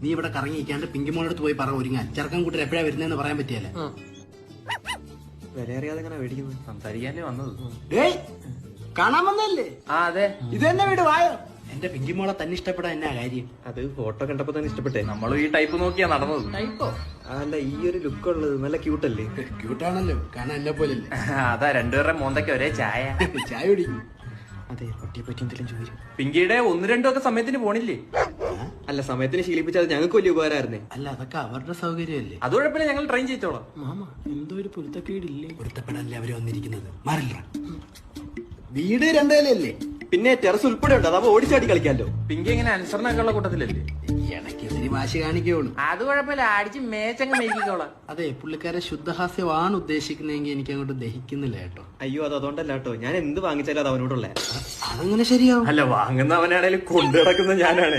നീ ഇവിടെ കറങ്ങിക്കാണ്ട് പിങ്കിമോളടുത്ത് പോയി പറ ഒരുങ്ങാൻ. ചെറുക്കൻ കൂട്ടർ എപ്പോഴാ വരുന്നതെന്ന് പറയാൻ പറ്റിയല്ലേ. വില അറിയാതെ എങ്ങനെ മേടിക്കുന്നത്? സംസാരിക്കാനേ വന്നത്. ഡേയ് കാണാൻ വന്നല്ലേ? ആ അതെ, ഇത് തന്നെ വീട് വായോ. എന്റെ പിങ്കിമോളെ തന്നെ ഇഷ്ടപ്പെടാൻ എന്നാ കാര്യം? അത് ഫോട്ടോ കണ്ടപ്പോ തന്നെ ഇഷ്ടപ്പെട്ടെ. നമ്മളും ഈ ടൈപ്പ് നോക്കിയാ നടന്നത്. അല്ല, ഈ ഒരു ലുക്ക് ഉള്ളത് നല്ല ക്യൂട്ടല്ലേ? ക്യൂട്ടാണല്ലോ, കാണാൻ എന്നെ പോലല്ലേ. അതാ രണ്ടുപേരുടെ മോന്തയ്ക്ക് ഒരേ ചായ. ചായ കുടിക്കും. അതെ, പട്ടിയെ പറ്റി എന്തെങ്കിലും ചോദിച്ചു. പിങ്കിയുടെ 1-2 ഒക്കെ സമയത്തിന് പോണില്ലേ? അല്ല, സമയത്തിന് ശീലിപ്പിച്ചാൽ ഞങ്ങൾക്ക് വലിയ ഉപകാരമായിരുന്നേ. അല്ല, അതൊക്കെ അവരുടെ സൗകര്യമല്ലേ. അത് കുഴപ്പമില്ല, ഞങ്ങൾ ട്രെയിൻ ചെയ്തോളാം. മാമ എന്തോ ഒരു പൊരുത്തക്കേടില്ലേ? പൊരുത്തപ്പെടാനല്ലേ അവര് വന്നിരിക്കുന്നത്. മാറില്ല, വീട് 2 നിലയല്ലേ. പിന്നെ ടെറസ് ഉൾപ്പെടെ ഉണ്ട്, അതാവുമ്പോ ഓടിച്ചാടി കളിക്കാമല്ലോ. പിങ്കി ഇങ്ങനെ അനുസരണമൊക്കെ ഉള്ള കൂട്ടത്തിലല്ലേ? ഇടയ്ക്ക് ഇതിന് വാശി കാണിക്കുള്ളൂ. അത് കുഴപ്പമില്ല, അടിച്ച് മേച്ചങ്ങ് മേടിക്കോളാം. അതെ, പുള്ളിക്കാരെ ശുദ്ധഹാസ്യമാണ് ഉദ്ദേശിക്കുന്നതെങ്കിൽ എനിക്ക് അങ്ങോട്ട് ദഹിക്കുന്നില്ല കേട്ടോ. അയ്യോ, അത് അതുകൊണ്ടല്ല കേട്ടോ, ഞാൻ എന്ത് വാങ്ങിച്ചാലും അത് അവനോടുള്ള. അതങ്ങനെ ശരിയാവും. അല്ല, വാങ്ങുന്നവനാണേലും കൊണ്ടു നടക്കുന്ന ഞാനാണ്.